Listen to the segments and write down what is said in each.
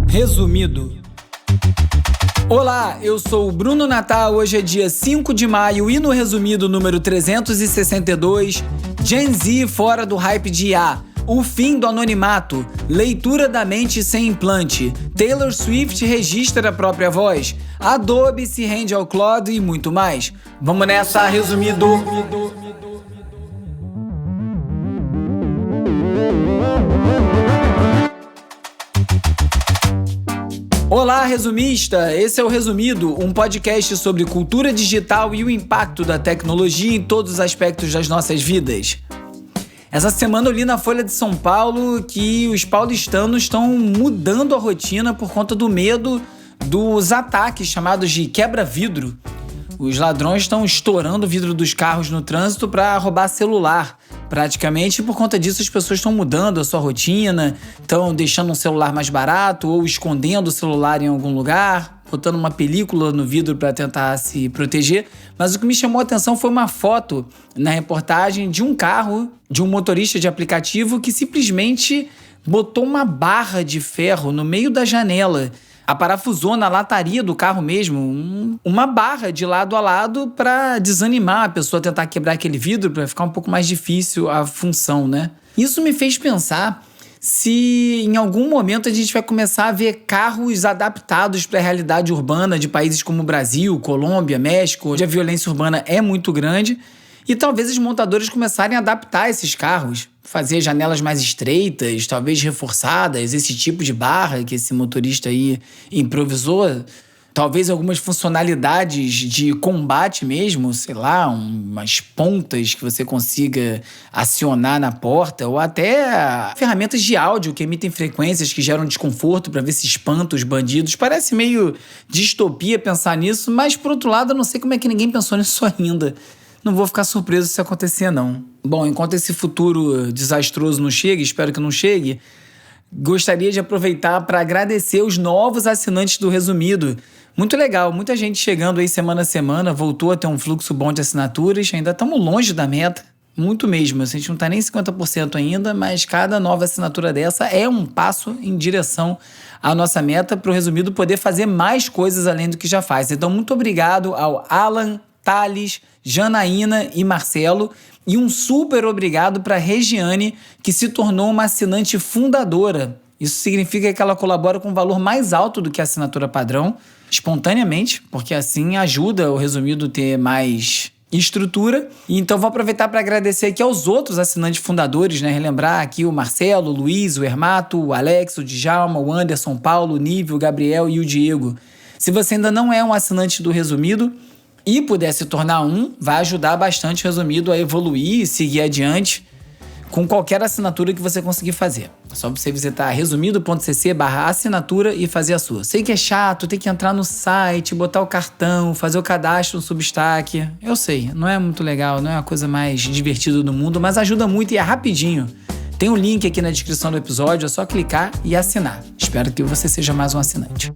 Resumido. Olá, eu sou o Bruno Natal, hoje é dia 5 de maio e no resumido número 362, Gen Z fora do hype de IA, o fim do anonimato, leitura da mente sem implante, Taylor Swift registra a própria voz, Adobe se rende ao Claude e muito mais. Vamos nessa, resumido! Olá, resumista! Esse é o Resumido, um podcast sobre cultura digital e o impacto da tecnologia em todos os aspectos das nossas vidas. Essa semana eu li na Folha de São Paulo que os paulistanos estão mudando a rotina por conta do medo dos ataques chamados de quebra-vidro. Os ladrões estão estourando o vidro dos carros no trânsito para roubar celular. Praticamente, por conta disso, as pessoas estão mudando a sua rotina, estão deixando um celular mais barato ou escondendo o celular em algum lugar, botando uma película no vidro para tentar se proteger. Mas o que me chamou a atenção foi uma foto na reportagem de um carro, de um motorista de aplicativo que simplesmente botou uma barra de ferro no meio da janela. Aparafusou na lataria do carro mesmo, uma barra de lado a lado para desanimar a pessoa, tentar quebrar aquele vidro para ficar um pouco mais difícil a função, né? Isso me fez pensar se em algum momento a gente vai começar a ver carros adaptados para a realidade urbana de países como Brasil, Colômbia, México, onde a violência urbana é muito grande, e talvez os montadores começarem a adaptar esses carros, fazer janelas mais estreitas, talvez reforçadas, esse tipo de barra que esse motorista aí improvisou, talvez algumas funcionalidades de combate mesmo, sei lá, umas pontas que você consiga acionar na porta, ou até ferramentas de áudio que emitem frequências que geram desconforto para ver se espanta os bandidos. Parece meio distopia pensar nisso, mas por outro lado eu não sei como é que ninguém pensou nisso ainda. Não vou ficar surpreso se isso acontecer, não. Bom, enquanto esse futuro desastroso não chega, espero que não chegue, gostaria de aproveitar para agradecer os novos assinantes do Resumido. Muito legal, muita gente chegando aí semana a semana, voltou a ter um fluxo bom de assinaturas, ainda estamos longe da meta, muito mesmo. A gente não está nem 50% ainda, mas cada nova assinatura dessa é um passo em direção à nossa meta para o Resumido poder fazer mais coisas além do que já faz. Então, muito obrigado ao Alan, Thales, Janaína e Marcelo, e um super obrigado para a Regiane, que se tornou uma assinante fundadora. Isso significa que ela colabora com um valor mais alto do que a assinatura padrão, espontaneamente, porque assim ajuda o Resumido a ter mais estrutura. E então vou aproveitar para agradecer aqui aos outros assinantes fundadores, né? Relembrar aqui o Marcelo, o Luiz, o Hermato, o Alex, o Djalma, o Anderson, o Paulo, o Nível, o Gabriel e o Diego. Se você ainda não é um assinante do Resumido e puder se tornar um, vai ajudar bastante o Resumido a evoluir e seguir adiante com qualquer assinatura que você conseguir fazer. É só você visitar resumido.cc/assinatura e fazer a sua. Sei que é chato, tem que entrar no site, botar o cartão, fazer o cadastro no Substack. Eu sei, não é muito legal, não é a coisa mais divertida do mundo, mas ajuda muito e é rapidinho. Tem um link aqui na descrição do episódio, é só clicar e assinar. Espero que você seja mais um assinante.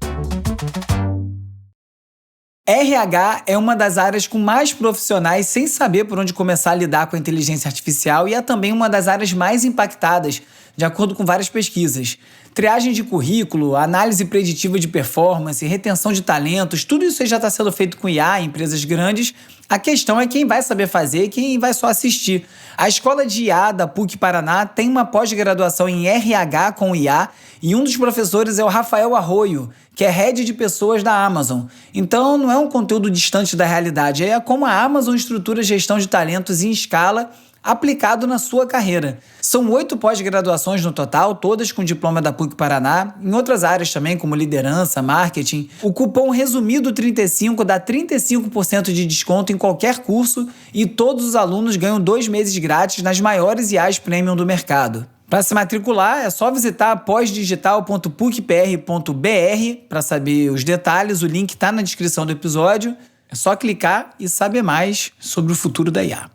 RH é uma das áreas com mais profissionais sem saber por onde começar a lidar com a inteligência artificial e é também uma das áreas mais impactadas, de acordo com várias pesquisas. Triagem de currículo, análise preditiva de performance, retenção de talentos, tudo isso já está sendo feito com IA em empresas grandes. A questão é quem vai saber fazer e quem vai só assistir. A Escola de IA da PUC Paraná tem uma pós-graduação em RH com IA e um dos professores é o Rafael Arroio, que é head de pessoas da Amazon. Então não é um conteúdo distante da realidade, é como a Amazon estrutura a gestão de talentos em escala aplicado na sua carreira. São 8 pós-graduações no total, todas com diploma da PUC Paraná, em outras áreas também, como liderança, marketing. O cupom RESUMIDO35 dá 35% de desconto em qualquer curso e todos os alunos ganham 2 meses grátis nas maiores IAs premium do mercado. Para se matricular, é só visitar pós-digital.pucpr.br para saber os detalhes, o link está na descrição do episódio. É só clicar e saber mais sobre o futuro da IA.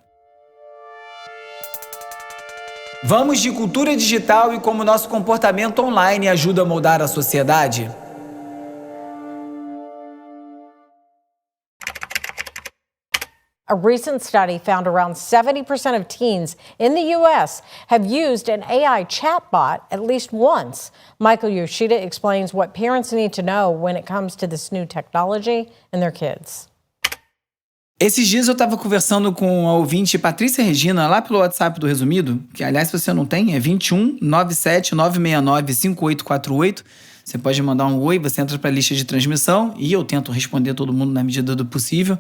Vamos de cultura digital e como nosso comportamento online ajuda a moldar a sociedade? A recent study found around 70% of teens in the U.S. have used an AI chatbot at least once. Michael Yoshida explains what parents need to know when it comes to this new technology and their kids. Esses dias eu estava conversando com a ouvinte Patrícia Regina lá pelo WhatsApp do Resumido, que aliás se você não tem, é 21 97 969 5848. Você pode mandar um oi, você entra para a lista de transmissão e eu tento responder todo mundo na medida do possível.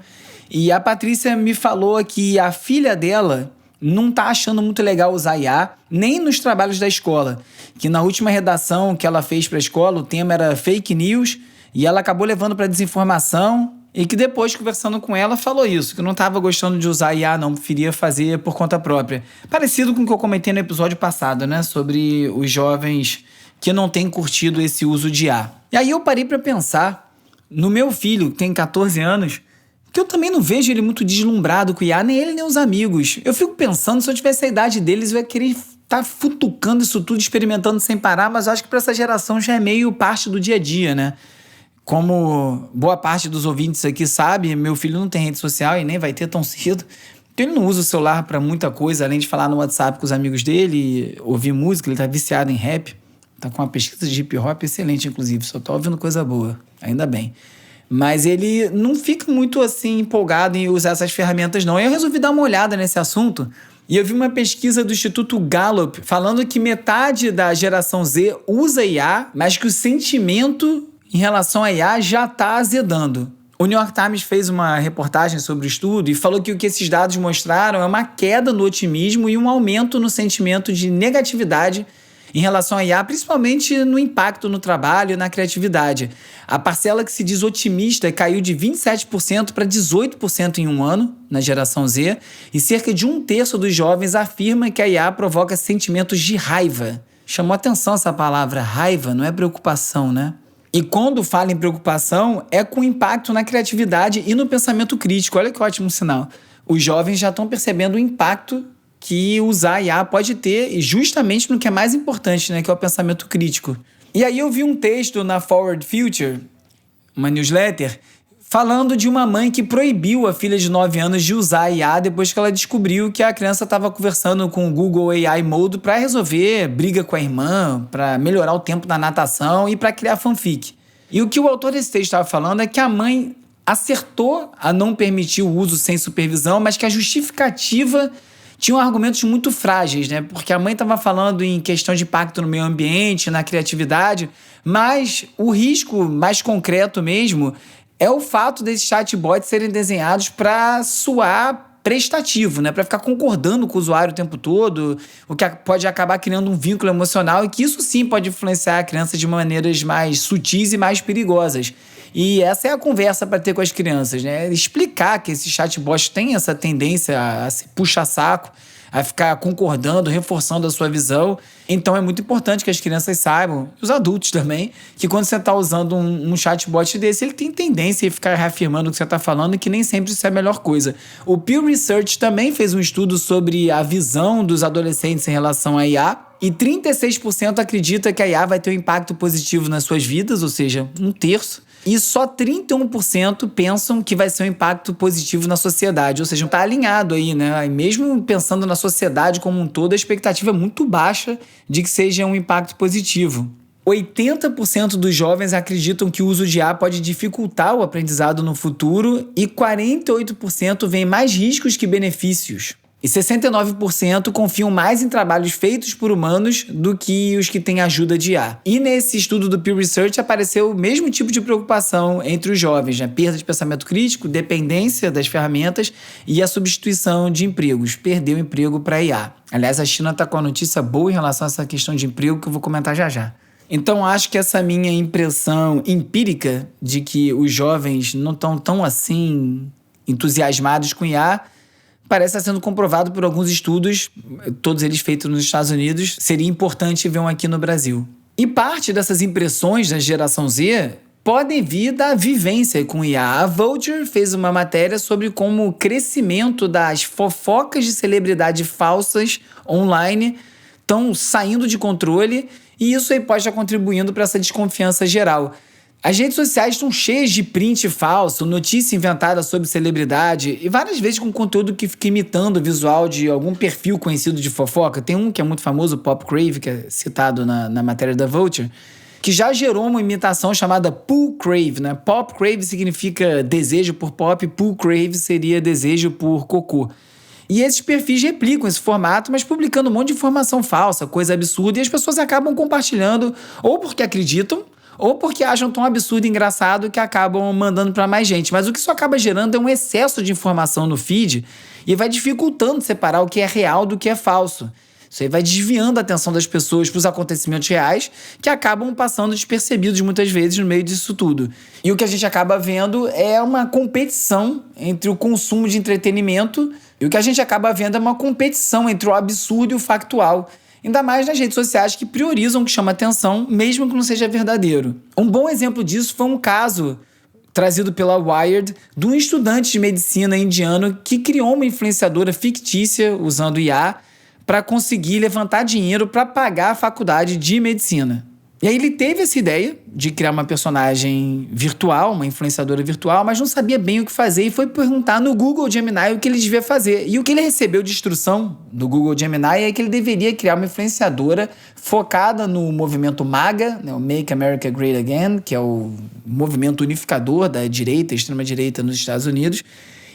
E a Patrícia me falou que a filha dela não tá achando muito legal usar IA, nem nos trabalhos da escola. Que na última redação que ela fez para a escola, o tema era fake news, e ela acabou levando para desinformação, e que depois, conversando com ela, falou isso, que não estava gostando de usar IA, não, preferia fazer por conta própria. Parecido com o que eu comentei no episódio passado, né, sobre os jovens que não têm curtido esse uso de IA. E aí eu parei para pensar no meu filho, que tem 14 anos, que eu também não vejo ele muito deslumbrado com IA, nem ele nem os amigos. Eu fico pensando, se eu tivesse a idade deles, eu ia querer estar futucando isso tudo, experimentando sem parar, mas eu acho que para essa geração já é meio parte do dia a dia, né? Como boa parte dos ouvintes aqui sabe, meu filho não tem rede social e nem vai ter tão cedo. Então ele não usa o celular para muita coisa, além de falar no WhatsApp com os amigos dele, ouvir música, ele tá viciado em rap. Tá com uma pesquisa de hip hop excelente, inclusive, só tô ouvindo coisa boa, ainda bem. Mas ele não fica muito assim empolgado em usar essas ferramentas não. Eu resolvi dar uma olhada nesse assunto e eu vi uma pesquisa do Instituto Gallup falando que metade da geração Z usa IA, mas que o sentimento em relação a IA já está azedando. O New York Times fez uma reportagem sobre o estudo e falou que o que esses dados mostraram é uma queda no otimismo e um aumento no sentimento de negatividade em relação à IA, principalmente no impacto no trabalho e na criatividade. A parcela que se diz otimista caiu de 27% para 18% em um ano, na geração Z, e cerca de 1/3 dos jovens afirma que a IA provoca sentimentos de raiva. Chamou atenção essa palavra, raiva, não é preocupação, né? E quando fala em preocupação, é com impacto na criatividade e no pensamento crítico. Olha que ótimo sinal. Os jovens já estão percebendo o impacto que usar IA pode ter, justamente no que é mais importante, né, que é o pensamento crítico. E aí eu vi um texto na Forward Future, uma newsletter, falando de uma mãe que proibiu a filha de 9 anos de usar a IA depois que ela descobriu que a criança estava conversando com o Google AI Mode para resolver briga com a irmã, para melhorar o tempo da natação e para criar fanfic. E o que o autor desse texto estava falando é que a mãe acertou a não permitir o uso sem supervisão, mas que a justificativa tinham argumentos muito frágeis, né? Porque a mãe estava falando em questão de impacto no meio ambiente, na criatividade, mas o risco mais concreto mesmo é o fato desses chatbots serem desenhados para soar prestativo, né? Para ficar concordando com o usuário o tempo todo, o que pode acabar criando um vínculo emocional e que isso sim pode influenciar a criança de maneiras mais sutis e mais perigosas. E essa é a conversa para ter com as crianças, né? Explicar que esses chatbots têm essa tendência a se puxa-saco, a ficar concordando, reforçando a sua visão. Então é muito importante que as crianças saibam, os adultos também, que quando você está usando um chatbot desse, ele tem tendência a ficar reafirmando o que você está falando e que nem sempre isso é a melhor coisa. O Pew Research também fez um estudo sobre a visão dos adolescentes em relação à IA e 36% acredita que a IA vai ter um impacto positivo nas suas vidas, ou seja, 1/3. E só 31% pensam que vai ser um impacto positivo na sociedade. Ou seja, não está alinhado aí, né? E mesmo pensando na sociedade como um todo, a expectativa é muito baixa de que seja um impacto positivo. 80% dos jovens acreditam que o uso de IA pode dificultar o aprendizado no futuro e 48% veem mais riscos que benefícios. E 69% confiam mais em trabalhos feitos por humanos do que os que têm ajuda de IA. E nesse estudo do Pew Research apareceu o mesmo tipo de preocupação entre os jovens, né? Perda de pensamento crítico, dependência das ferramentas e a substituição de empregos. Perder o emprego para IA. Aliás, a China está com uma notícia boa em relação a essa questão de emprego que eu vou comentar já já. Então acho que essa minha impressão empírica de que os jovens não estão tão assim entusiasmados com IA parece estar sendo comprovado por alguns estudos, todos eles feitos nos Estados Unidos. Seria importante ver um aqui no Brasil. E parte dessas impressões da geração Z podem vir da vivência com IA. A Vulture fez uma matéria sobre como o crescimento das fofocas de celebridade falsas online estão saindo de controle e isso aí pode estar contribuindo para essa desconfiança geral. As redes sociais estão cheias de print falso, notícia inventada sobre celebridade e várias vezes com conteúdo que fica imitando o visual de algum perfil conhecido de fofoca. Tem um que é muito famoso, o Popcrave, que é citado na matéria da Vulture, que já gerou uma imitação chamada Poo-Crave, né? Popcrave significa desejo por pop, Poo-Crave seria desejo por cocô. E esses perfis replicam esse formato, mas publicando um monte de informação falsa, coisa absurda, e as pessoas acabam compartilhando ou porque acreditam, ou porque acham tão absurdo e engraçado que acabam mandando para mais gente. Mas o que isso acaba gerando é um excesso de informação no feed e vai dificultando separar o que é real do que é falso. Isso aí vai desviando a atenção das pessoas para os acontecimentos reais que acabam passando despercebidos muitas vezes no meio disso tudo. E o que a gente acaba vendo é uma competição entre o consumo de entretenimento e o que a gente acaba vendo é uma competição entre o absurdo e o factual. Ainda mais nas redes sociais que priorizam o que chama atenção, mesmo que não seja verdadeiro. Um bom exemplo disso foi um caso trazido pela Wired de um estudante de medicina indiano que criou uma influenciadora fictícia usando IA para conseguir levantar dinheiro para pagar a faculdade de medicina. E aí ele teve essa ideia de criar uma personagem virtual, uma influenciadora virtual, mas não sabia bem o que fazer e foi perguntar no Google Gemini o que ele devia fazer. E o que ele recebeu de instrução do Google Gemini é que ele deveria criar uma influenciadora focada no movimento MAGA, né, o Make America Great Again, que é o movimento unificador da direita, extrema-direita nos Estados Unidos,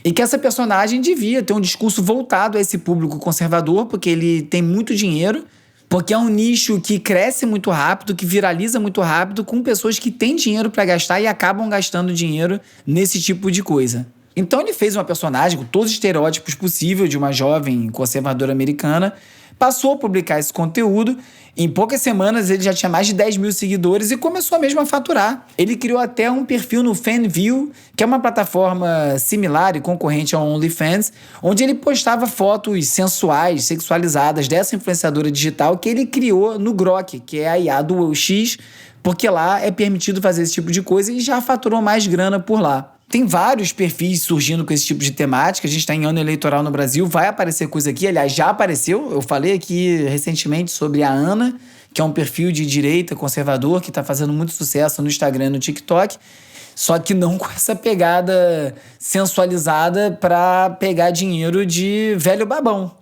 e que essa personagem devia ter um discurso voltado a esse público conservador, porque ele tem muito dinheiro, porque é um nicho que cresce muito rápido, que viraliza muito rápido, com pessoas que têm dinheiro para gastar e acabam gastando dinheiro nesse tipo de coisa. Então ele fez uma personagem com todos os estereótipos possíveis de uma jovem conservadora americana, passou a publicar esse conteúdo. Em poucas semanas ele já tinha mais de 10 mil seguidores e começou mesmo a faturar. Ele criou até um perfil no Fanview, que é uma plataforma similar e concorrente ao OnlyFans, onde ele postava fotos sensuais, sexualizadas dessa influenciadora digital que ele criou no Grok, que é a IA do UX, porque lá é permitido fazer esse tipo de coisa e já faturou mais grana por lá. Tem vários perfis surgindo com esse tipo de temática. A gente está em ano eleitoral no Brasil, vai aparecer coisa aqui. Aliás, já apareceu. Eu falei aqui recentemente sobre a Ana, que é um perfil de direita conservador que está fazendo muito sucesso no Instagram e no TikTok, só que não com essa pegada sensualizada para pegar dinheiro de velho babão.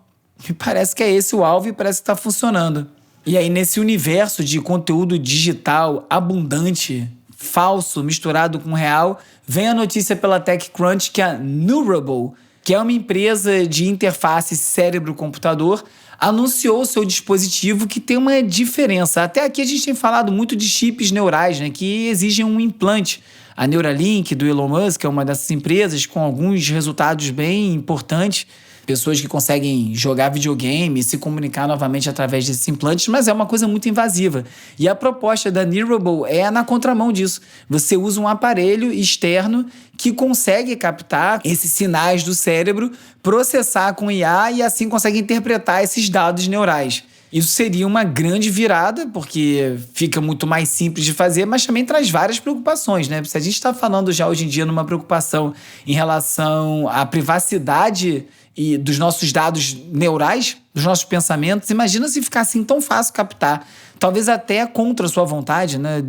Me parece que é esse o alvo e parece que está funcionando. E aí, nesse universo de conteúdo digital abundante, falso, misturado com real, vem a notícia pela TechCrunch que a Neurable, que é uma empresa de interface cérebro-computador, anunciou seu dispositivo que tem uma diferença. Até aqui a gente tem falado muito de chips neurais, né, que exigem um implante. A Neuralink, do Elon Musk, é uma dessas empresas com alguns resultados bem importantes. Pessoas que conseguem jogar videogame e se comunicar novamente através desses implantes, mas é uma coisa muito invasiva. E a proposta da Neurable é na contramão disso. Você usa um aparelho externo que consegue captar esses sinais do cérebro, processar com IA e assim consegue interpretar esses dados neurais. Isso seria uma grande virada, porque fica muito mais simples de fazer, mas também traz várias preocupações, né? Se a gente está falando já hoje em dia numa preocupação em relação à privacidade e dos nossos dados neurais, dos nossos pensamentos, imagina se ficasse assim tão fácil captar, talvez até contra a sua vontade, né?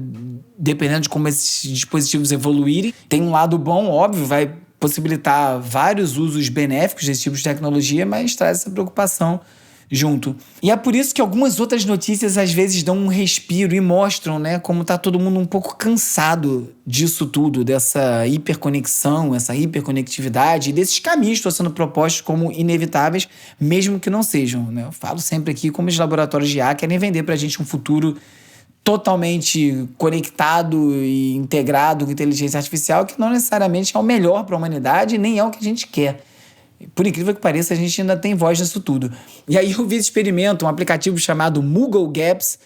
Dependendo de como esses dispositivos evoluírem. Tem um lado bom, óbvio, vai possibilitar vários usos benéficos desse tipo de tecnologia, mas traz essa preocupação junto. E é por isso que algumas outras notícias às vezes dão um respiro e mostram, né, como tá todo mundo um pouco cansado disso tudo, dessa hiperconexão, essa hiperconectividade e desses caminhos que estão sendo propostos como inevitáveis, mesmo que não sejam, né? Eu falo sempre aqui como os laboratórios de IA querem vender pra gente um futuro totalmente conectado e integrado com inteligência artificial, que não necessariamente é o melhor para a humanidade, nem é o que a gente quer. Por incrível que pareça, a gente ainda tem voz nisso tudo. E aí eu vi esse experimento, um aplicativo chamado Moogle Gaps,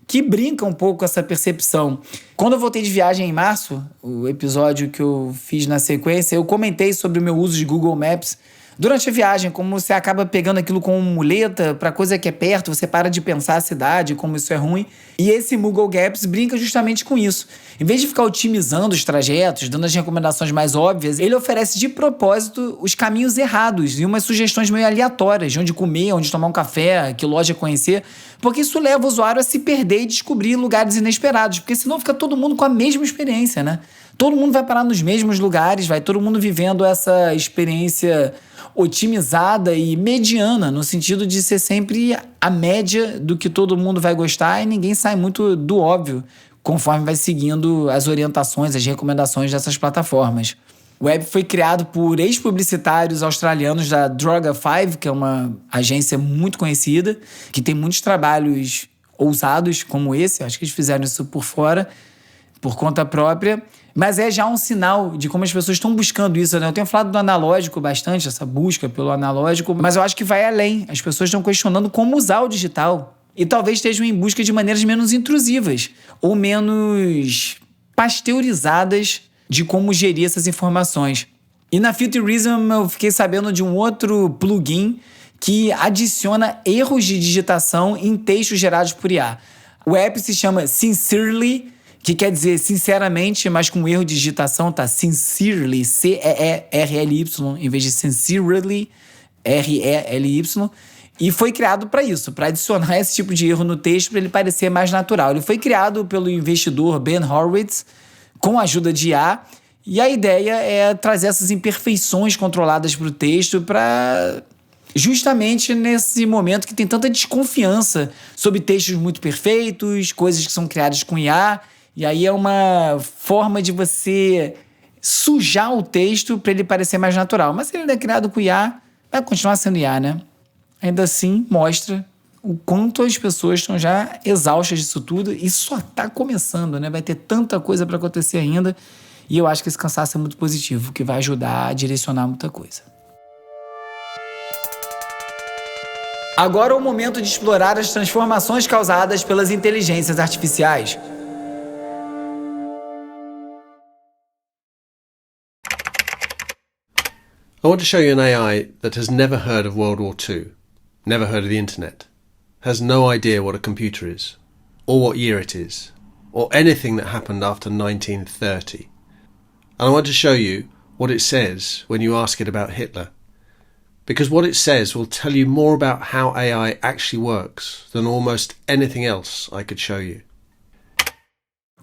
que brinca um pouco com essa percepção. Quando eu voltei de viagem em março, o episódio que eu fiz na sequência, eu comentei sobre o meu uso de Google Maps durante a viagem, como você acaba pegando aquilo como muleta para coisa que é perto, você para de pensar a cidade, como isso é ruim. E esse Google Maps brinca justamente com isso. Em vez de ficar otimizando os trajetos, dando as recomendações mais óbvias, ele oferece de propósito os caminhos errados e umas sugestões meio aleatórias de onde comer, onde tomar um café, que loja conhecer, porque isso leva o usuário a se perder e descobrir lugares inesperados, porque senão fica todo mundo com a mesma experiência, né? Todo mundo vai parar nos mesmos lugares, vai todo mundo vivendo essa experiência otimizada e mediana, no sentido de ser sempre a média do que todo mundo vai gostar e ninguém sai muito do óbvio, conforme vai seguindo as orientações, as recomendações dessas plataformas. O app foi criado por ex-publicitários australianos da Droga5, que é uma agência muito conhecida, que tem muitos trabalhos ousados como esse, acho que eles fizeram isso por fora, por conta própria, mas é já um sinal de como as pessoas estão buscando isso, né? Eu tenho falado do analógico bastante, essa busca pelo analógico, mas eu acho que vai além. As pessoas estão questionando como usar o digital e talvez estejam em busca de maneiras menos intrusivas ou menos pasteurizadas de como gerir essas informações. E na Futurism eu fiquei sabendo de um outro plugin que adiciona erros de digitação em textos gerados por IA. O app se chama Sincerely, que quer dizer sinceramente, mas com erro de digitação, tá? Sincerely, C-E-E-R-L-Y, em vez de Sincerely, R-E-L-Y. E foi criado para isso, para adicionar esse tipo de erro no texto para ele parecer mais natural. Ele foi criado pelo investidor Ben Horowitz, com a ajuda de IA, e a ideia é trazer essas imperfeições controladas para o texto para justamente nesse momento que tem tanta desconfiança sobre textos muito perfeitos, coisas que são criadas com IA. E aí é uma forma de você sujar o texto para ele parecer mais natural. Mas se ele é criado com IA, vai continuar sendo IA, né? Ainda assim, mostra o quanto as pessoas estão já exaustas disso tudo e só está começando, né? Vai ter tanta coisa para acontecer ainda e eu acho que esse cansaço é muito positivo, que vai ajudar a direcionar muita coisa. Agora é o momento de explorar as transformações causadas pelas inteligências artificiais. I want to show you an AI that has never heard of World War II, never heard of the internet, has no idea what a computer is, or what year it is, or anything that happened after 1930. And I want to show you what it says when you ask it about Hitler. Because what it says will tell you more about how AI actually works than almost anything else I could show you.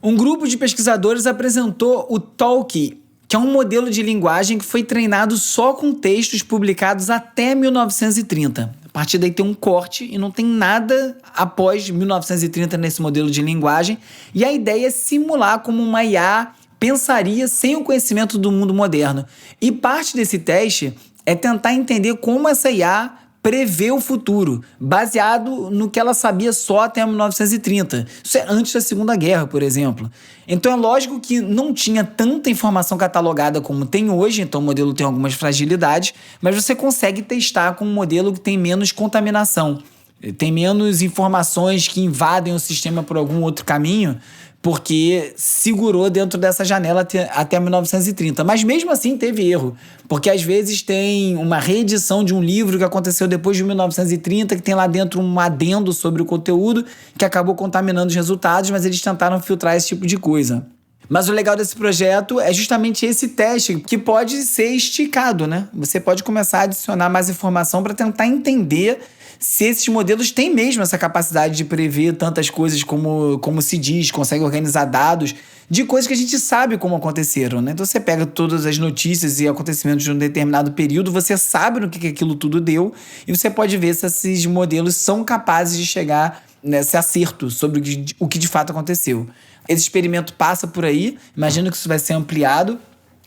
Um grupo de pesquisadores apresentou o Talkie, que é um modelo de linguagem que foi treinado só com textos publicados até 1930. A partir daí tem um corte e não tem nada após 1930 nesse modelo de linguagem. E a ideia é simular como uma IA pensaria sem o conhecimento do mundo moderno. E parte desse teste é tentar entender como essa IA prevê o futuro, baseado no que ela sabia só até 1930. Isso é antes da Segunda Guerra, por exemplo. Então é lógico que não tinha tanta informação catalogada como tem hoje, então o modelo tem algumas fragilidades, mas você consegue testar com um modelo que tem menos contaminação, tem menos informações que invadem o sistema por algum outro caminho, porque segurou dentro dessa janela até 1930. Mas mesmo assim teve erro, porque às vezes tem uma reedição de um livro que aconteceu depois de 1930, que tem lá dentro um adendo sobre o conteúdo, que acabou contaminando os resultados, mas eles tentaram filtrar esse tipo de coisa. Mas o legal desse projeto é justamente esse teste, que pode ser esticado, né? Você pode começar a adicionar mais informação para tentar entender se esses modelos têm mesmo essa capacidade de prever tantas coisas como se diz, consegue organizar dados de coisas que a gente sabe como aconteceram, né? Então você pega todas as notícias e acontecimentos de um determinado período, você sabe no que aquilo tudo deu e você pode ver se esses modelos são capazes de chegar nesse acerto sobre o que de fato aconteceu. Esse experimento passa por aí, imagino que isso vai ser ampliado,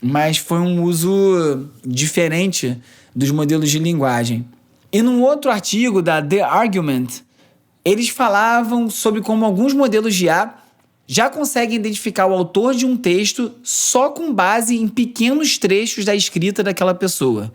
mas foi um uso diferente dos modelos de linguagem. E num outro artigo da The Argument, eles falavam sobre como alguns modelos de IA já conseguem identificar o autor de um texto só com base em pequenos trechos da escrita daquela pessoa.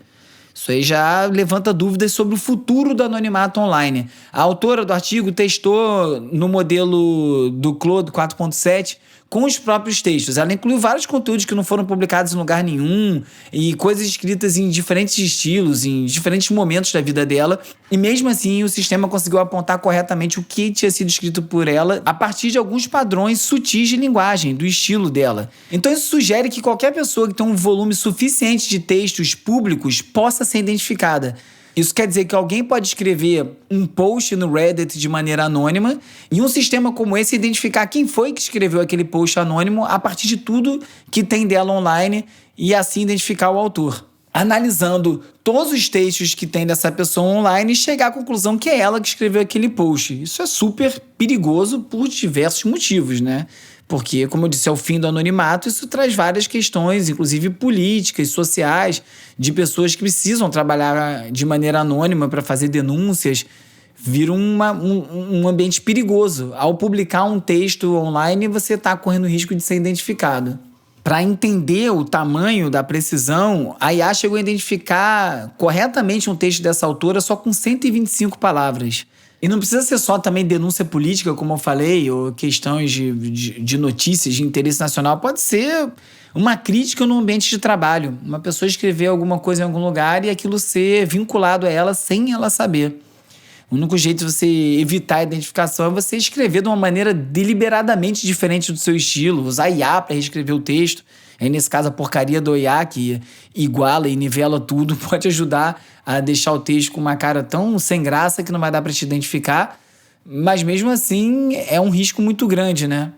Isso aí já levanta dúvidas sobre o futuro do anonimato online. A autora do artigo testou no modelo do Claude 4.7 com os próprios textos. Ela incluiu vários conteúdos que não foram publicados em lugar nenhum e coisas escritas em diferentes estilos, em diferentes momentos da vida dela. E mesmo assim, o sistema conseguiu apontar corretamente o que tinha sido escrito por ela a partir de alguns padrões sutis de linguagem, do estilo dela. Então isso sugere que qualquer pessoa que tem um volume suficiente de textos públicos possa ser identificada. Isso quer dizer que alguém pode escrever um post no Reddit de maneira anônima e um sistema como esse identificar quem foi que escreveu aquele post anônimo a partir de tudo que tem dela online e assim identificar o autor. Analisando todos os textos que tem dessa pessoa online e chegar à conclusão que é ela que escreveu aquele post. Isso é super perigoso por diversos motivos, né? Porque, como eu disse, é o fim do anonimato, isso traz várias questões, inclusive políticas, sociais, de pessoas que precisam trabalhar de maneira anônima para fazer denúncias. Vira um ambiente perigoso. Ao publicar um texto online, você está correndo o risco de ser identificado. Para entender o tamanho da precisão, a IA chegou a identificar corretamente um texto dessa autora só com 125 palavras. E não precisa ser só também denúncia política, como eu falei, ou questões de notícias de interesse nacional. Pode ser uma crítica no ambiente de trabalho. Uma pessoa escrever alguma coisa em algum lugar e aquilo ser vinculado a ela sem ela saber. O único jeito de você evitar a identificação é você escrever de uma maneira deliberadamente diferente do seu estilo, usar IA para reescrever o texto. Aí, nesse caso, a porcaria do IA, que iguala e nivela tudo, pode ajudar a deixar o texto com uma cara tão sem graça que não vai dar para te identificar. Mas, mesmo assim, é um risco muito grande, né?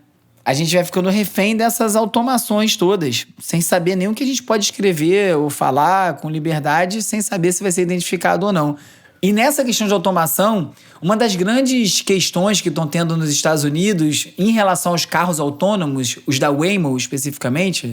A gente vai ficando refém dessas automações todas, sem saber nem o que a gente pode escrever ou falar com liberdade, sem saber se vai ser identificado ou não. E nessa questão de automação, uma das grandes questões que estão tendo nos Estados Unidos em relação aos carros autônomos, os da Waymo especificamente,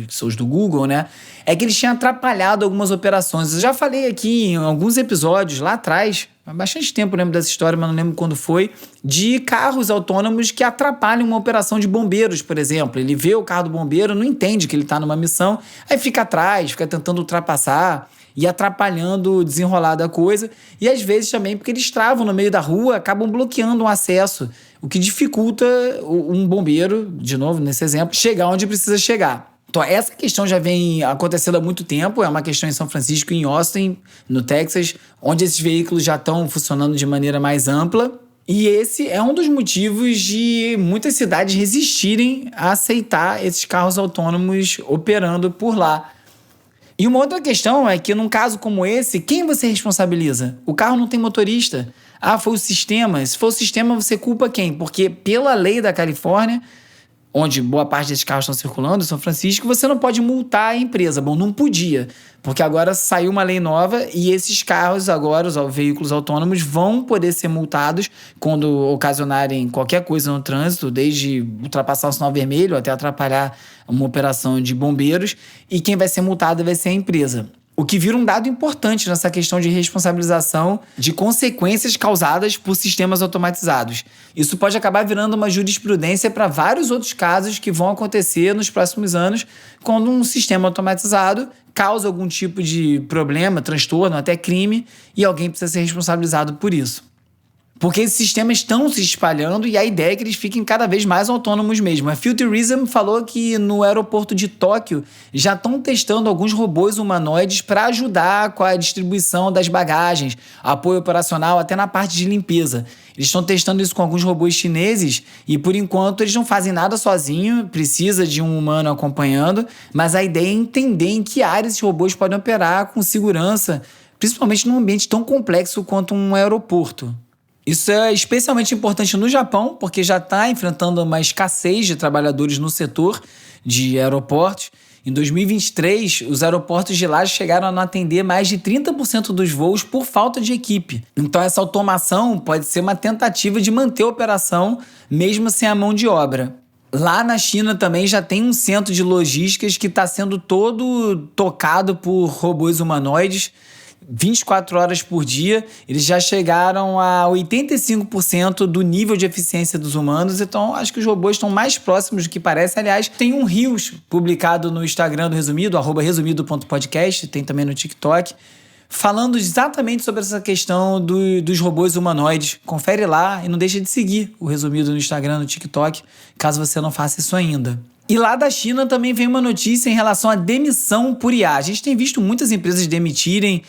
que são os do Google, né? É que eles tinham atrapalhado algumas operações. Eu já falei aqui em alguns episódios lá atrás, há bastante tempo eu lembro dessa história, mas não lembro quando foi, de carros autônomos que atrapalham uma operação de bombeiros, por exemplo. Ele vê o carro do bombeiro, não entende que ele está numa missão, aí fica atrás, fica tentando ultrapassar e atrapalhando o desenrolar da coisa. E às vezes também porque eles travam no meio da rua, acabam bloqueando um acesso, o que dificulta um bombeiro, de novo nesse exemplo, chegar onde precisa chegar. Então essa questão já vem acontecendo há muito tempo, é uma questão em São Francisco e em Austin, no Texas, onde esses veículos já estão funcionando de maneira mais ampla. E esse é um dos motivos de muitas cidades resistirem a aceitar esses carros autônomos operando por lá. E uma outra questão é que, num caso como esse, quem você responsabiliza? O carro não tem motorista. Ah, foi o sistema. Se for o sistema, você culpa quem? Porque pela lei da Califórnia, onde boa parte desses carros estão circulando, em São Francisco, você não pode multar a empresa. Bom, não podia, porque agora saiu uma lei nova e esses carros agora, os veículos autônomos, vão poder ser multados quando ocasionarem qualquer coisa no trânsito, desde ultrapassar o sinal vermelho até atrapalhar uma operação de bombeiros, e quem vai ser multado vai ser a empresa. O que vira um dado importante nessa questão de responsabilização de consequências causadas por sistemas automatizados. Isso pode acabar virando uma jurisprudência para vários outros casos que vão acontecer nos próximos anos, quando um sistema automatizado causa algum tipo de problema, transtorno, até crime, e alguém precisa ser responsabilizado por isso. Porque esses sistemas estão se espalhando e a ideia é que eles fiquem cada vez mais autônomos mesmo. A Futurism falou que no aeroporto de Tóquio já estão testando alguns robôs humanoides para ajudar com a distribuição das bagagens, apoio operacional, até na parte de limpeza. Eles estão testando isso com alguns robôs chineses e, por enquanto, eles não fazem nada sozinho, precisa de um humano acompanhando, mas a ideia é entender em que áreas esses robôs podem operar com segurança, principalmente num ambiente tão complexo quanto um aeroporto. Isso é especialmente importante no Japão, porque já está enfrentando uma escassez de trabalhadores no setor de aeroportos. Em 2023, os aeroportos de lá chegaram a não atender mais de 30% dos voos por falta de equipe. Então essa automação pode ser uma tentativa de manter a operação mesmo sem a mão de obra. Lá na China também já tem um centro de logísticas que está sendo todo tocado por robôs humanoides, 24 horas por dia. Eles já chegaram a 85% do nível de eficiência dos humanos, então acho que os robôs estão mais próximos do que parece. Aliás, tem um Reels publicado no Instagram do Resumido, @resumido.podcast, tem também no TikTok, falando exatamente sobre essa questão dos robôs humanoides. Confere lá e não deixa de seguir o Resumido no Instagram, no TikTok, caso você não faça isso ainda. E lá da China também vem uma notícia em relação à demissão por IA. A gente tem visto muitas empresas demitirem,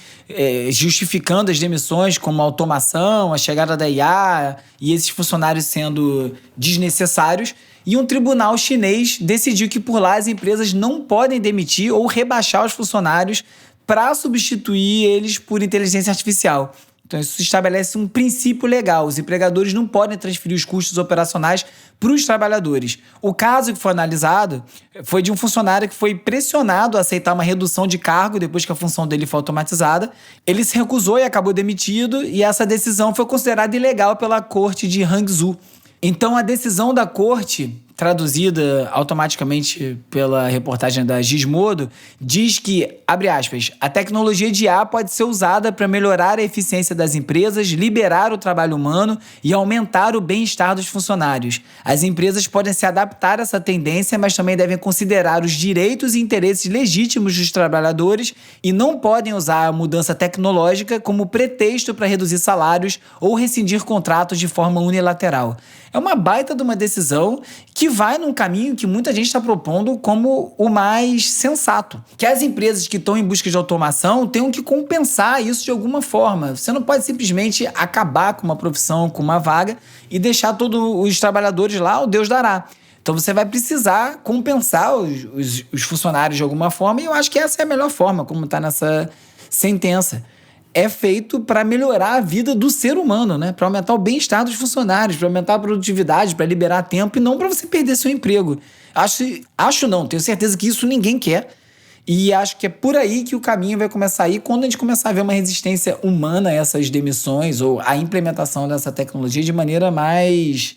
justificando as demissões como a automação, a chegada da IA e esses funcionários sendo desnecessários. E um tribunal chinês decidiu que por lá as empresas não podem demitir ou rebaixar os funcionários para substituir eles por inteligência artificial. Então isso estabelece um princípio legal. Os empregadores não podem transferir os custos operacionais para os trabalhadores. O caso que foi analisado foi de um funcionário que foi pressionado a aceitar uma redução de cargo depois que a função dele foi automatizada. Ele se recusou e acabou demitido, e essa decisão foi considerada ilegal pela corte de Hangzhou. Então a decisão da corte, traduzida automaticamente pela reportagem da Gizmodo, diz que, abre aspas, a tecnologia de IA pode ser usada para melhorar a eficiência das empresas, liberar o trabalho humano e aumentar o bem-estar dos funcionários. As empresas podem se adaptar a essa tendência, mas também devem considerar os direitos e interesses legítimos dos trabalhadores e não podem usar a mudança tecnológica como pretexto para reduzir salários ou rescindir contratos de forma unilateral. É uma baita de uma decisão que vai num caminho que muita gente está propondo como o mais sensato. Que as empresas que estão em busca de automação tenham que compensar isso de alguma forma. Você não pode simplesmente acabar com uma profissão, com uma vaga e deixar todos os trabalhadores lá, o Deus dará. Então você vai precisar compensar os funcionários de alguma forma, e eu acho que essa é a melhor forma, como está nessa sentença. É feito para melhorar a vida do ser humano, né? Para aumentar o bem-estar dos funcionários, para aumentar a produtividade, para liberar tempo e não para você perder seu emprego. Acho não, tenho certeza que isso ninguém quer, e acho que é por aí que o caminho vai começar a ir quando a gente começar a ver uma resistência humana a essas demissões ou a implementação dessa tecnologia de maneira mais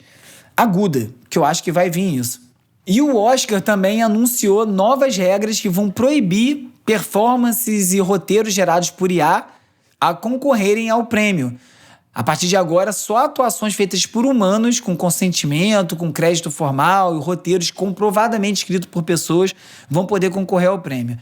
aguda, que eu acho que vai vir isso. E o Oscar também anunciou novas regras que vão proibir performances e roteiros gerados por IA a concorrerem ao prêmio. A partir de agora, só atuações feitas por humanos, com consentimento, com crédito formal e roteiros comprovadamente escritos por pessoas vão poder concorrer ao prêmio.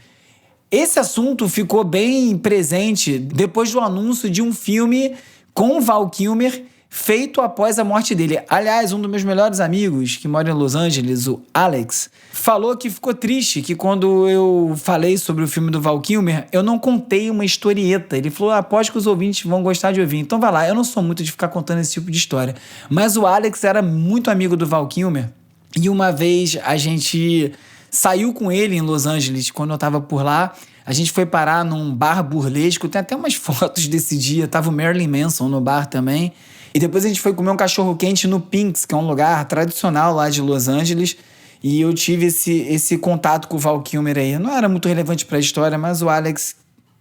Esse assunto ficou bem presente depois do anúncio de um filme com Val Kilmer feito após a morte dele. Aliás, um dos meus melhores amigos, que mora em Los Angeles, o Alex, falou que ficou triste que quando eu falei sobre o filme do Val Kilmer, eu não contei uma historieta. Ele falou, aposto que os ouvintes vão gostar de ouvir. Então vai lá, eu não sou muito de ficar contando esse tipo de história. Mas o Alex era muito amigo do Val Kilmer, e uma vez a gente saiu com ele em Los Angeles, quando eu tava por lá. A gente foi parar num bar burlesco, tem até umas fotos desse dia, tava o Marilyn Manson no bar também. E depois a gente foi comer um cachorro-quente no Pink's, que é um lugar tradicional lá de Los Angeles. E eu tive esse contato com o Val Kilmer aí. Não era muito relevante para a história, mas o Alex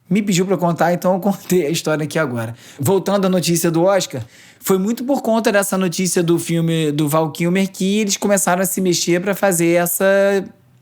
me pediu para contar, então eu contei a história aqui agora. Voltando à notícia do Oscar, foi muito por conta dessa notícia do filme do Val Kilmer que eles começaram a se mexer para fazer essa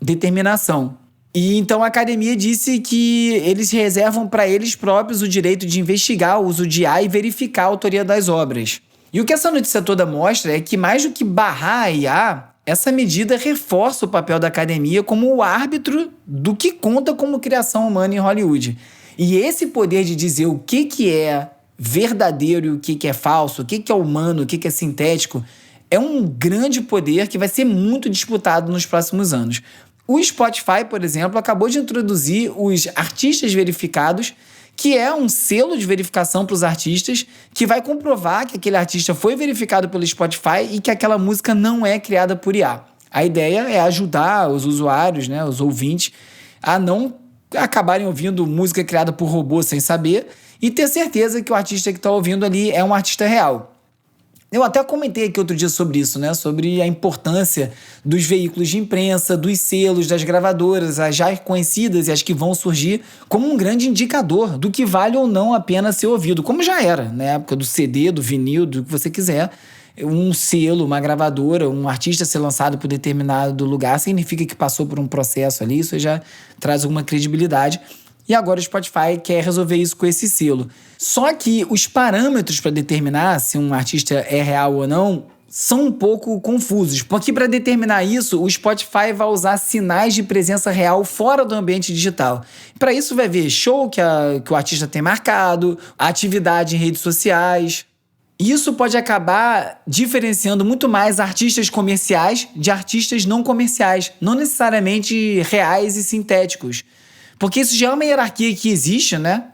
determinação. E então a academia disse que eles reservam para eles próprios o direito de investigar o uso de IA e verificar a autoria das obras. E o que essa notícia toda mostra é que, mais do que barrar a IA, essa medida reforça o papel da academia como o árbitro do que conta como criação humana em Hollywood. E esse poder de dizer o que é verdadeiro e o que é falso, o que é humano, o que é sintético, é um grande poder que vai ser muito disputado nos próximos anos. O Spotify, por exemplo, acabou de introduzir os artistas verificados, que é um selo de verificação para os artistas que vai comprovar que aquele artista foi verificado pelo Spotify e que aquela música não é criada por IA. A ideia é ajudar os usuários, né, os ouvintes, a não acabarem ouvindo música criada por robô sem saber e ter certeza que o artista que está ouvindo ali é um artista real. Eu até comentei aqui outro dia sobre isso, né? Sobre a importância dos veículos de imprensa, dos selos, das gravadoras, as já conhecidas e as que vão surgir, como um grande indicador do que vale ou não a pena ser ouvido, como já era na época do CD, do vinil, do que você quiser. Um selo, uma gravadora, um artista ser lançado por determinado lugar significa que passou por um processo ali, isso já traz alguma credibilidade. E agora o Spotify quer resolver isso com esse selo. Só que os parâmetros para determinar se um artista é real ou não são um pouco confusos, porque para determinar isso, o Spotify vai usar sinais de presença real fora do ambiente digital. Para isso vai ver show que o artista tem marcado, atividade em redes sociais. Isso pode acabar diferenciando muito mais artistas comerciais de artistas não comerciais, não necessariamente reais e sintéticos. Porque isso já é uma hierarquia que existe, né?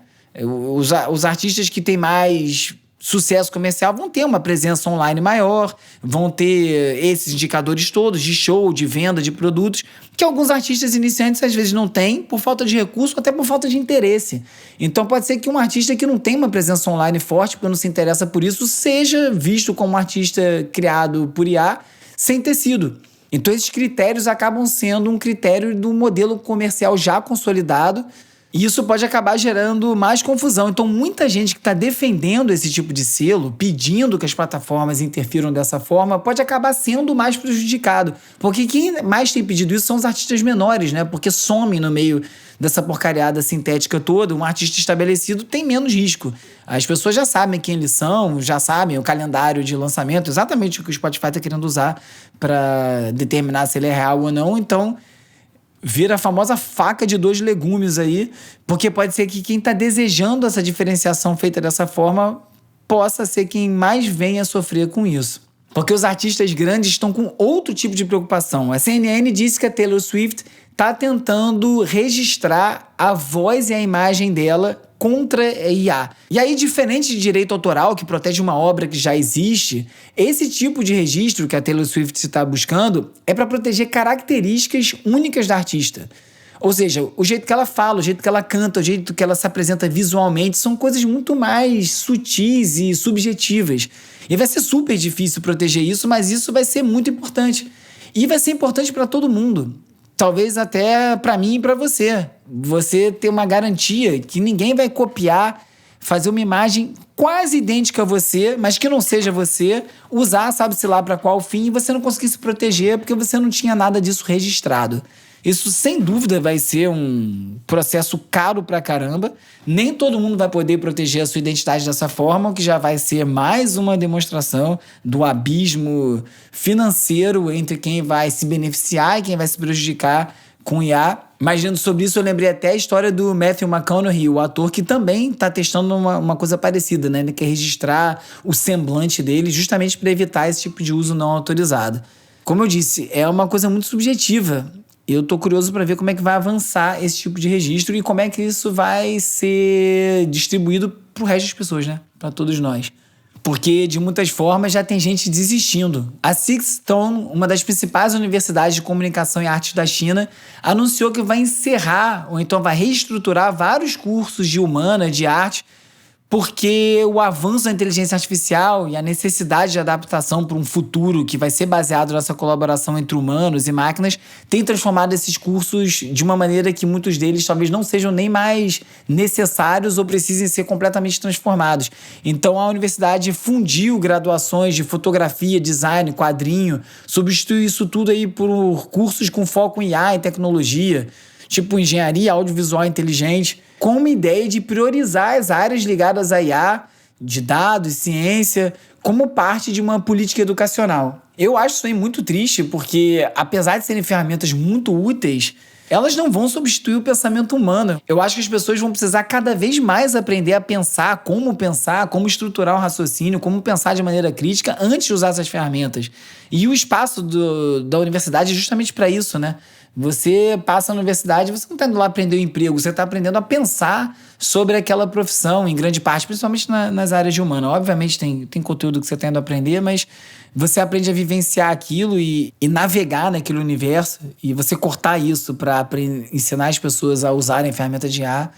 Os artistas que têm mais sucesso comercial vão ter uma presença online maior, vão ter esses indicadores todos de show, de venda de produtos, que alguns artistas iniciantes às vezes não têm por falta de recurso ou até por falta de interesse. Então pode ser que um artista que não tem uma presença online forte, porque não se interessa por isso, seja visto como um artista criado por IA sem ter sido. Então esses critérios acabam sendo um critério do modelo comercial já consolidado, e isso pode acabar gerando mais confusão. Então, muita gente que está defendendo esse tipo de selo, pedindo que as plataformas interfiram dessa forma, pode acabar sendo mais prejudicado. Porque quem mais tem pedido isso são os artistas menores, né? Porque somem no meio dessa porcariada sintética toda. Um artista estabelecido tem menos risco. As pessoas já sabem quem eles são, já sabem o calendário de lançamento, exatamente o que o Spotify está querendo usar para determinar se ele é real ou não. Então, vira a famosa faca de dois legumes aí, porque pode ser que quem está desejando essa diferenciação feita dessa forma possa ser quem mais venha a sofrer com isso. Porque os artistas grandes estão com outro tipo de preocupação. A CNN disse que a Taylor Swift está tentando registrar a voz e a imagem dela contra a IA. E aí, diferente de direito autoral, que protege uma obra que já existe, esse tipo de registro que a Taylor Swift está buscando é para proteger características únicas da artista. Ou seja, o jeito que ela fala, o jeito que ela canta, o jeito que ela se apresenta visualmente, são coisas muito mais sutis e subjetivas. E vai ser super difícil proteger isso, mas isso vai ser muito importante. E vai ser importante para todo mundo. Talvez até para mim e para você. Você ter uma garantia que ninguém vai copiar, fazer uma imagem quase idêntica a você, mas que não seja você, usar sabe-se lá para qual fim, e você não conseguir se proteger porque você não tinha nada disso registrado. Isso, sem dúvida, vai ser um processo caro pra caramba. Nem todo mundo vai poder proteger a sua identidade dessa forma, o que já vai ser mais uma demonstração do abismo financeiro entre quem vai se beneficiar e quem vai se prejudicar com IA. Imaginando sobre isso, eu lembrei até a história do Matthew McConaughey, o ator que também está testando uma coisa parecida, né? Ele quer registrar o semblante dele justamente para evitar esse tipo de uso não autorizado. Como eu disse, é uma coisa muito subjetiva. Eu tô curioso para ver como é que vai avançar esse tipo de registro e como é que isso vai ser distribuído pro resto das pessoas, né? Para todos nós. Porque, de muitas formas, já tem gente desistindo. A Sixth Stone, uma das principais universidades de comunicação e artes da China, anunciou que vai encerrar, ou então vai reestruturar vários cursos de humana, de arte, porque o avanço da inteligência artificial e a necessidade de adaptação para um futuro que vai ser baseado nessa colaboração entre humanos e máquinas tem transformado esses cursos de uma maneira que muitos deles talvez não sejam nem mais necessários ou precisem ser completamente transformados. Então a universidade fundiu graduações de fotografia, design, quadrinho, substituiu isso tudo aí por cursos com foco em IA e tecnologia, tipo engenharia audiovisual inteligente, com uma ideia de priorizar as áreas ligadas à IA, de dados, ciência, como parte de uma política educacional. Eu acho isso aí muito triste, porque apesar de serem ferramentas muito úteis, elas não vão substituir o pensamento humano. Eu acho que as pessoas vão precisar cada vez mais aprender a pensar, como estruturar um raciocínio, como pensar de maneira crítica antes de usar essas ferramentas. E o espaço da universidade é justamente para isso, né? Você passa na universidade, você não está indo lá aprender o emprego, você está aprendendo a pensar sobre aquela profissão, em grande parte, principalmente nas áreas de humana. Obviamente tem conteúdo que você está indo aprender, mas você aprende a vivenciar aquilo e navegar naquele universo, e você cortar isso para ensinar as pessoas a usarem a ferramenta de IA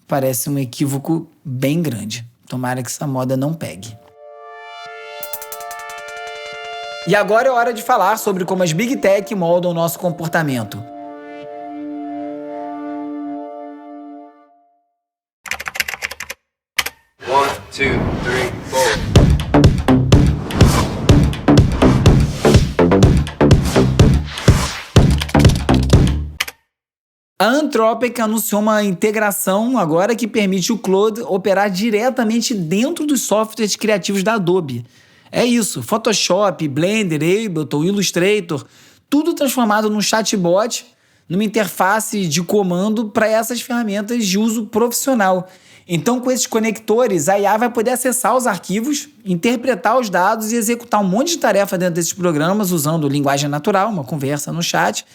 parece um equívoco bem grande. Tomara que essa moda não pegue. E agora é hora de falar sobre como as Big Tech moldam o nosso comportamento. One, two, three, four. A Anthropic anunciou uma integração agora que permite o Claude operar diretamente dentro dos softwares criativos da Adobe. É isso, Photoshop, Blender, Ableton, Illustrator, tudo transformado num chatbot, numa interface de comando para essas ferramentas de uso profissional. Então, com esses conectores, a IA vai poder acessar os arquivos, interpretar os dados e executar um monte de tarefa dentro desses programas usando linguagem natural, uma conversa no chat.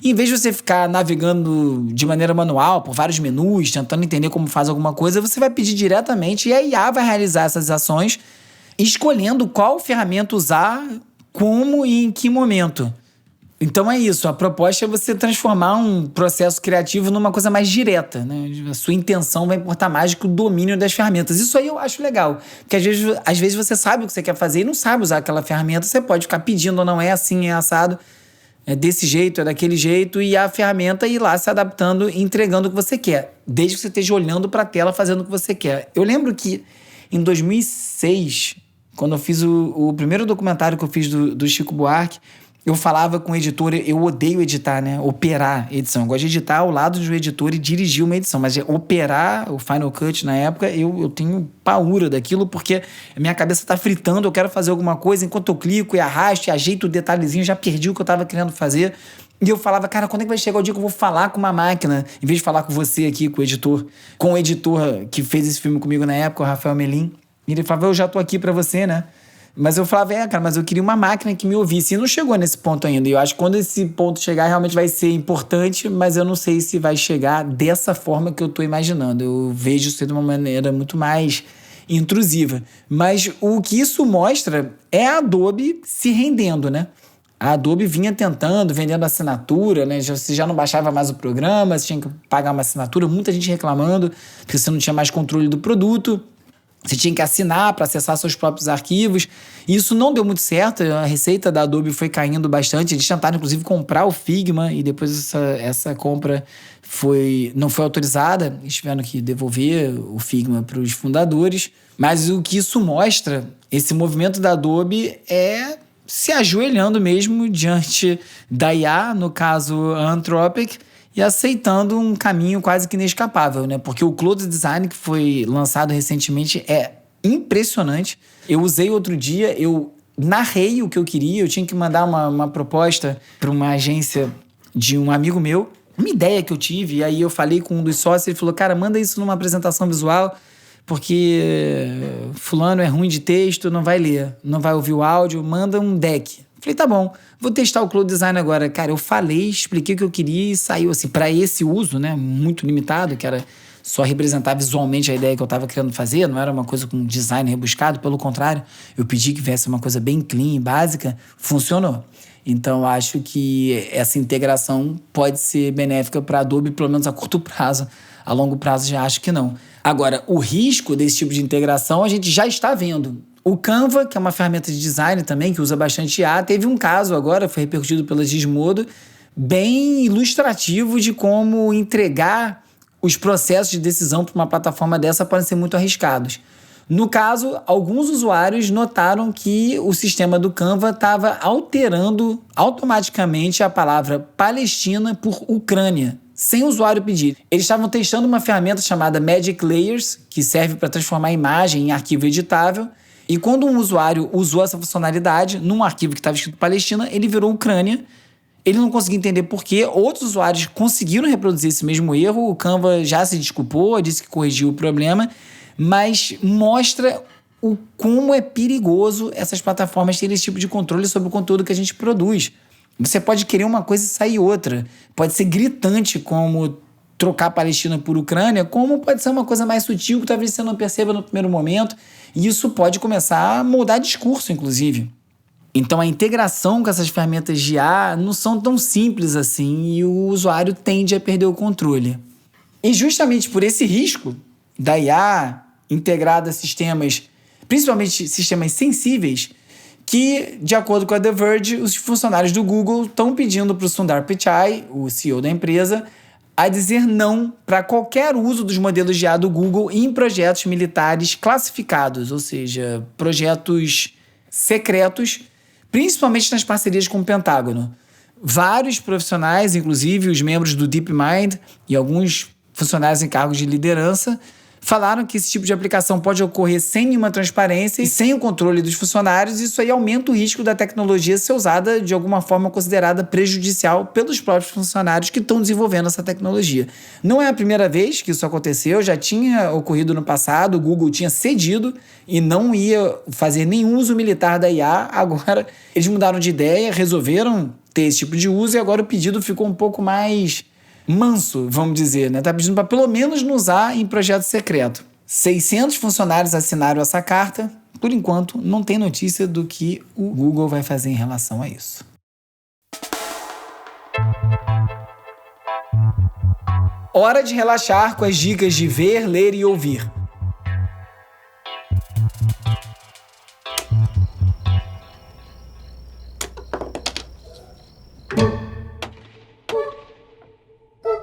E, em vez de você ficar navegando de maneira manual por vários menus, tentando entender como faz alguma coisa, você vai pedir diretamente e a IA vai realizar essas ações, escolhendo qual ferramenta usar, como e em que momento. Então é isso, a proposta é você transformar um processo criativo numa coisa mais direta, né? A sua intenção vai importar mais do que o domínio das ferramentas. Isso aí eu acho legal, porque às vezes você sabe o que você quer fazer e não sabe usar aquela ferramenta, você pode ficar pedindo ou não é assim, é assado, é desse jeito, é daquele jeito, e a ferramenta ir lá se adaptando e entregando o que você quer, desde que você esteja olhando para a tela fazendo o que você quer. Eu lembro que em 2006, quando eu fiz o primeiro documentário que eu fiz do Chico Buarque, eu falava com o editor, eu odeio editar, né? Operar edição. Eu gosto de editar ao lado do editor e dirigir uma edição. Mas operar o Final Cut, na época, eu tenho paura daquilo, porque a minha cabeça tá fritando, eu quero fazer alguma coisa, enquanto eu clico e arrasto e ajeito o detalhezinho, já perdi o que eu tava querendo fazer. E eu falava, cara, quando é que vai chegar o dia que eu vou falar com uma máquina? Em vez de falar com você aqui, com o editor que fez esse filme comigo na época, o Rafael Melim. E ele falava, eu já tô aqui pra você, né? Mas eu falava, cara, mas eu queria uma máquina que me ouvisse. E não chegou nesse ponto ainda. E eu acho que quando esse ponto chegar, realmente vai ser importante, mas eu não sei se vai chegar dessa forma que eu tô imaginando. Eu vejo isso de uma maneira muito mais intrusiva. Mas o que isso mostra é a Adobe se rendendo, né? A Adobe vinha tentando, vendendo assinatura, né? Você já não baixava mais o programa, você tinha que pagar uma assinatura, muita gente reclamando, porque você não tinha mais controle do produto. Você tinha que assinar para acessar seus próprios arquivos. E isso não deu muito certo. A receita da Adobe foi caindo bastante. Eles tentaram, inclusive, comprar o Figma e depois essa compra não foi autorizada. Eles tiveram que devolver o Figma para os fundadores. Mas o que isso mostra, esse movimento da Adobe, é se ajoelhando mesmo diante da IA, no caso a Anthropic, e aceitando um caminho quase que inescapável, né? Porque o Cloud Design, que foi lançado recentemente, é impressionante. Eu usei outro dia, eu narrei o que eu queria, eu tinha que mandar uma proposta para uma agência de um amigo meu, uma ideia que eu tive, e aí eu falei com um dos sócios, ele falou, cara, manda isso numa apresentação visual, porque fulano é ruim de texto, não vai ler, não vai ouvir o áudio, manda um deck. Falei, tá bom, vou testar o Cloud Design agora. Cara, eu falei, expliquei o que eu queria e saiu assim, para esse uso, né, muito limitado, que era só representar visualmente a ideia que eu estava querendo fazer, não era uma coisa com design rebuscado, pelo contrário, eu pedi que viesse uma coisa bem clean, básica, funcionou. Então, acho que essa integração pode ser benéfica para a Adobe, pelo menos a curto prazo. A longo prazo, já acho que não. Agora, o risco desse tipo de integração a gente já está vendo. O Canva, que é uma ferramenta de design também, que usa bastante IA, teve um caso agora, foi repercutido pela Gizmodo, bem ilustrativo de como entregar os processos de decisão para uma plataforma dessa podem ser muito arriscados. No caso, alguns usuários notaram que o sistema do Canva estava alterando automaticamente a palavra Palestina por Ucrânia, sem o usuário pedir. Eles estavam testando uma ferramenta chamada Magic Layers, que serve para transformar a imagem em arquivo editável, e quando um usuário usou essa funcionalidade, num arquivo que estava escrito Palestina, ele virou Ucrânia. Ele não conseguia entender por quê. Outros usuários conseguiram reproduzir esse mesmo erro. O Canva já se desculpou, disse que corrigiu o problema, mas mostra como é perigoso essas plataformas terem esse tipo de controle sobre o conteúdo que a gente produz. Você pode querer uma coisa e sair outra. Pode ser gritante como trocar Palestina por Ucrânia, como pode ser uma coisa mais sutil que talvez você não perceba no primeiro momento. E isso pode começar a mudar discurso, inclusive. Então, a integração com essas ferramentas de IA não são tão simples assim e o usuário tende a perder o controle. E justamente por esse risco da IA integrada a sistemas, principalmente sistemas sensíveis, que, de acordo com a The Verge, os funcionários do Google estão pedindo para o Sundar Pichai, o CEO da empresa, a dizer não para qualquer uso dos modelos de IA do Google em projetos militares classificados, ou seja, projetos secretos, principalmente nas parcerias com o Pentágono. Vários profissionais, inclusive os membros do DeepMind e alguns funcionários em cargos de liderança, falaram que esse tipo de aplicação pode ocorrer sem nenhuma transparência e sem o controle dos funcionários. Isso aí aumenta o risco da tecnologia ser usada de alguma forma considerada prejudicial pelos próprios funcionários que estão desenvolvendo essa tecnologia. Não é a primeira vez que isso aconteceu, já tinha ocorrido no passado, o Google tinha cedido e não ia fazer nenhum uso militar da IA. Agora eles mudaram de ideia, resolveram ter esse tipo de uso e agora o pedido ficou um pouco mais manso, vamos dizer, né? Tá pedindo para pelo menos não usar em projeto secreto. 600 funcionários assinaram essa carta. Por enquanto, não tem notícia do que o Google vai fazer em relação a isso. Hora de relaxar com as dicas de ver, ler e ouvir.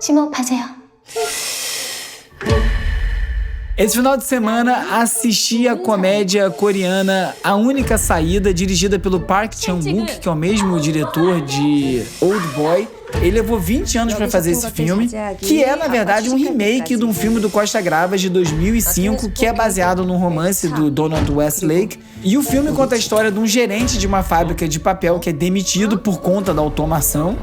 심호흡하세요. Esse final de semana assisti a comédia coreana A Única Saída, dirigida pelo Park Chan-wook, que é o mesmo diretor de Old Boy. Ele levou 20 anos para fazer esse filme, que é, na verdade, um remake de um filme do Costa Gravas de 2005, que é baseado num romance do Donald Westlake. E o filme conta a história de um gerente de uma fábrica de papel que é demitido por conta da automação,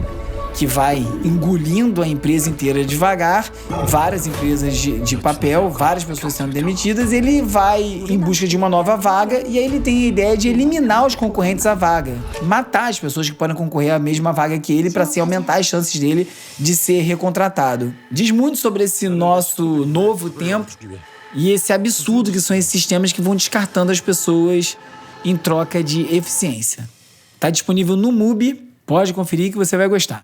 que vai engolindo a empresa inteira devagar, várias empresas de papel, várias pessoas sendo demitidas. Ele vai em busca de uma nova vaga e aí ele tem a ideia de eliminar os concorrentes à vaga, matar as pessoas que podem concorrer à mesma vaga que ele para se aumentar as chances dele de ser recontratado. Diz muito sobre esse nosso novo tempo e esse absurdo que são esses sistemas que vão descartando as pessoas em troca de eficiência. Tá disponível no MUBI, pode conferir que você vai gostar.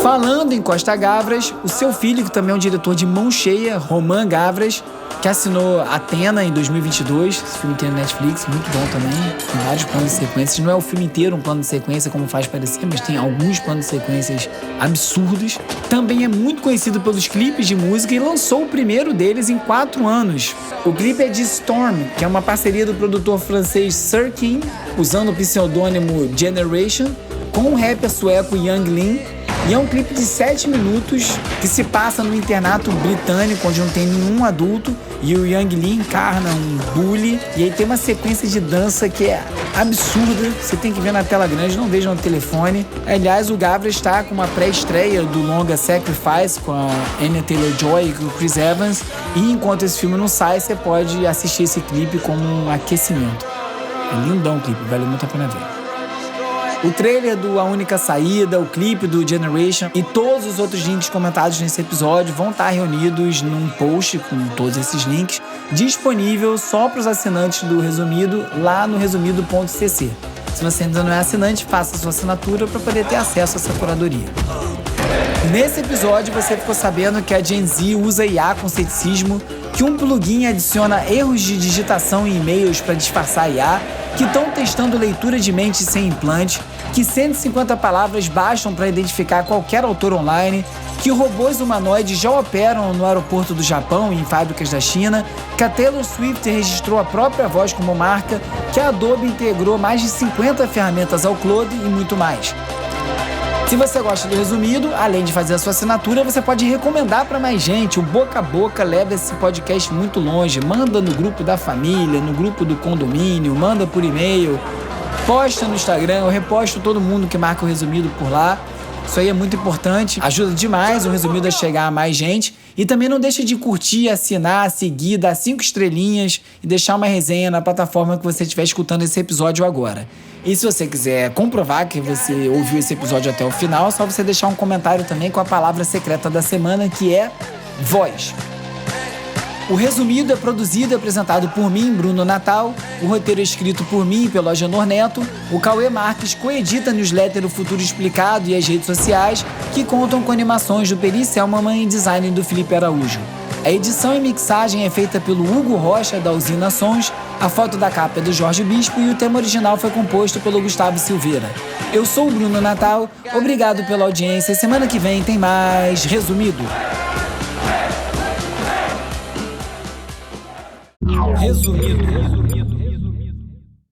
Falando em Costa Gavras, o seu filho, que também é um diretor de mão cheia, Roman Gavras, que assinou Athena em 2022, esse filme tem na Netflix, muito bom também, tem vários planos de sequências, não é o filme inteiro um plano de sequência como faz parecer, mas tem alguns planos de sequências absurdos. Também é muito conhecido pelos clipes de música e lançou o primeiro deles em 4 anos. O clipe é de Storm, que é uma parceria do produtor francês Sir Kim, usando o pseudônimo Generation, com o rapper sueco Yang Lin. E é um clipe de 7 minutos que se passa no internato britânico, onde não tem nenhum adulto, e o Yang Lee encarna um bully, e aí tem uma sequência de dança que é absurda, você tem que ver na tela grande, não veja no telefone. Aliás, o Gavras está com uma pré-estreia do longa Sacrifice com a Anya Taylor-Joy e com o Chris Evans, e enquanto esse filme não sai, você pode assistir esse clipe como um aquecimento. É lindão o clipe, vale muito a pena ver. O trailer do A Única Saída, o clipe do Generation e todos os outros links comentados nesse episódio vão estar reunidos num post com todos esses links, disponível só para os assinantes do Resumido, lá no resumido.cc. Se você ainda não é assinante, faça sua assinatura para poder ter acesso a essa curadoria. Nesse episódio, você ficou sabendo que a Gen Z usa IA com ceticismo, que um plugin adiciona erros de digitação em e-mails para disfarçar IA, que estão testando leitura de mente sem implante, que 150 palavras bastam para identificar qualquer autor online, que robôs humanoides já operam no aeroporto do Japão e em fábricas da China, que a Taylor Swift registrou a própria voz como marca, que a Adobe integrou mais de 50 ferramentas ao Claude e muito mais. Se você gosta do Resumido, além de fazer a sua assinatura, você pode recomendar para mais gente. O boca a boca leva esse podcast muito longe. Manda no grupo da família, no grupo do condomínio, manda por e-mail, posta no Instagram, eu reposto todo mundo que marca o Resumido por lá. Isso aí é muito importante, ajuda demais o Resumido a chegar a mais gente. E também não deixe de curtir, assinar, seguir, dar 5 estrelinhas e deixar uma resenha na plataforma que você estiver escutando esse episódio agora. E se você quiser comprovar que você ouviu esse episódio até o final, é só você deixar um comentário também com a palavra secreta da semana, que é voz. O Resumido é produzido e apresentado por mim, Bruno Natal. O roteiro é escrito por mim e pelo Agenor Neto. O Cauê Marques coedita a newsletter O Futuro Explicado e as redes sociais, que contam com animações do Peri Selmanman e design do Felipe Araújo. A edição e mixagem é feita pelo Hugo Rocha, da Usina Sons, a foto da capa é do Jorge Bispo e o tema original foi composto pelo Gustavo Silveira. Eu sou o Bruno Natal, obrigado pela audiência. Semana que vem tem mais Resumido. Resumido.